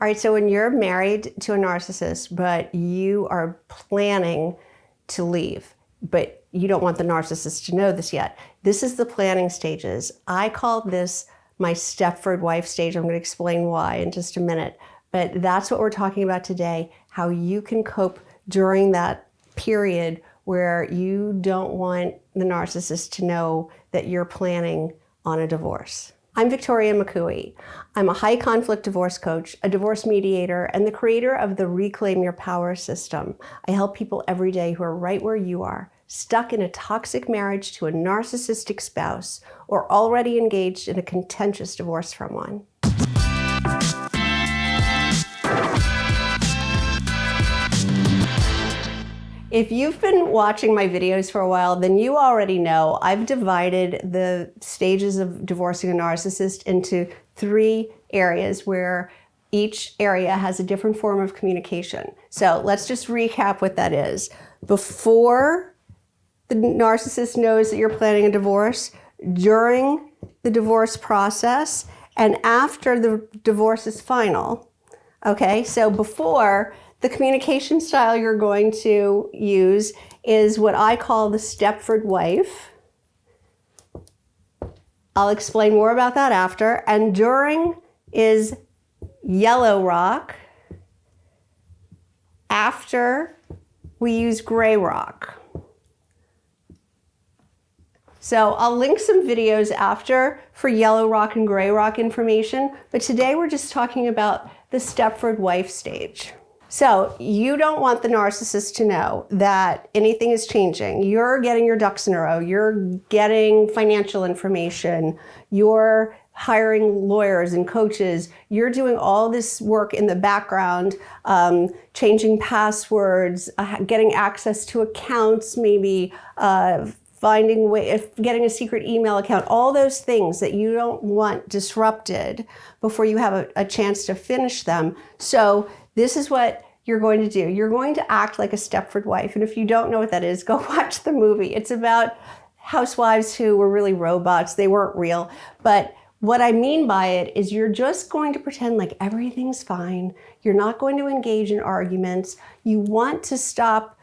All right, so when you're married to a narcissist, but you are planning to leave, but you don't want the narcissist to know this yet, this is the planning stages. I call this my Stepford Wife stage. I'm going to explain why in just a minute. But that's what we're talking about today, how you can cope during that period where you don't want the narcissist to know that you're planning on a divorce. I'm Victoria McCooey. I'm a high conflict divorce coach, a divorce mediator, and the creator of the Reclaim Your Power system. I help people every day who are right where you are, stuck in a toxic marriage to a narcissistic spouse, or already engaged in a contentious divorce from one. If you've been watching my videos for a while, then you already know I've divided the stages of divorcing a narcissist into 3 areas where each area has a different form of communication. So let's just recap what that is. Before the narcissist knows that you're planning a divorce, during the divorce process, and after the divorce is final. Okay, so before, the communication style you're going to use is what I call the Stepford Wife. I'll explain more about that after. And during is yellow rock. After, we use gray rock. So I'll link some videos after for yellow rock and gray rock information, but today we're just talking about the Stepford Wife stage. So you don't want the narcissist to know that anything is changing. You're getting your ducks in a row. You're getting financial information. You're hiring lawyers and coaches. You're doing all this work in the background, changing passwords, getting access to accounts, maybe getting a secret email account, all those things that you don't want disrupted before you have a chance to finish them. So this is what you're going to do. You're going to act like a Stepford Wife. And if you don't know what that is, go watch the movie. It's about housewives who were really robots. They weren't real. But what I mean by it is you're just going to pretend like everything's fine. You're not going to engage in arguments. You want to stop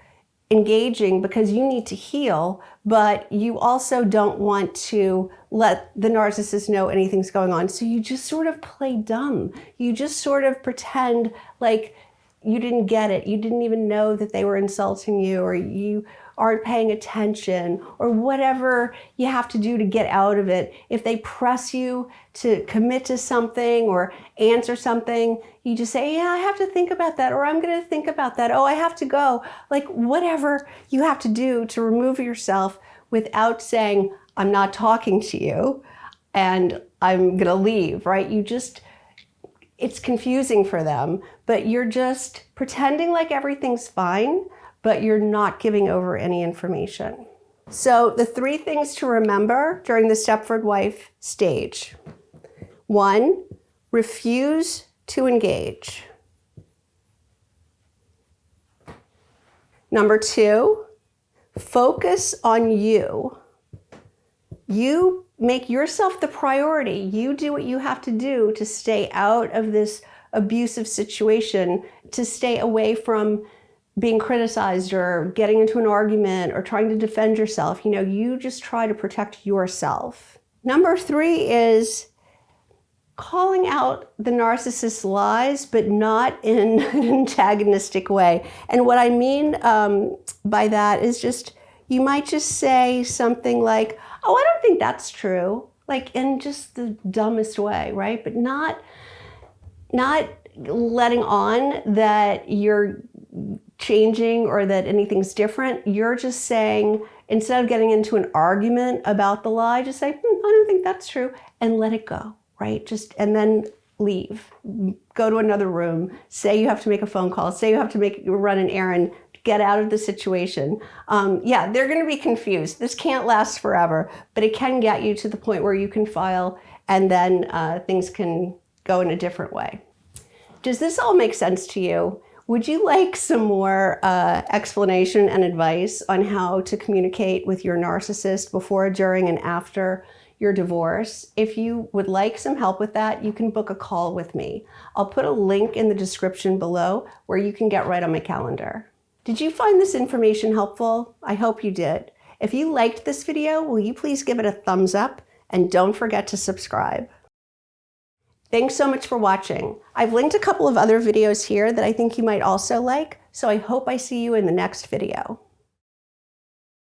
engaging because you need to heal, but you also don't want to let the narcissist know anything's going on. So you just sort of play dumb. You just sort of pretend like you didn't get it. You didn't even know that they were insulting you, or you aren't paying attention, or whatever you have to do to get out of it. If they press you to commit to something or answer something, you just say, yeah, I have to think about that, or I'm going to think about that. Oh, I have to go. Like whatever you have to do to remove yourself without saying, I'm not talking to you and I'm going to leave, right? It's confusing for them, but you're just pretending like everything's fine, but you're not giving over any information. So the 3 things to remember during the Stepford Wife stage. 1, refuse to engage. Number 2, focus on you. You make yourself the priority. You do what you have to do to stay out of this abusive situation, to stay away from being criticized or getting into an argument or trying to defend yourself. You just try to protect yourself. Number 3 is calling out the narcissist's lies, but not in an antagonistic way. And what I mean by that is you might just say something like, oh, I don't think that's true, like in just the dumbest way, right? But not letting on that you're changing or that anything's different. You're just saying, instead of getting into an argument about the lie, just say, I don't think that's true, and let it go, right? And then leave, go to another room, say you have to make a phone call, say you have to run an errand, get out of the situation. They're going to be confused. This can't last forever, but it can get you to the point where you can file and then things can go in a different way. Does this all make sense to you? Would you like some more explanation and advice on how to communicate with your narcissist before, during, and after your divorce, if you would like some help with that, you can book a call with me. I'll put a link in the description below where you can get right on my calendar. Did you find this information helpful? I hope you did. If you liked this video, will you please give it a thumbs up and don't forget to subscribe. Thanks so much for watching. I've linked a couple of other videos here that I think you might also like, so I hope I see you in the next video.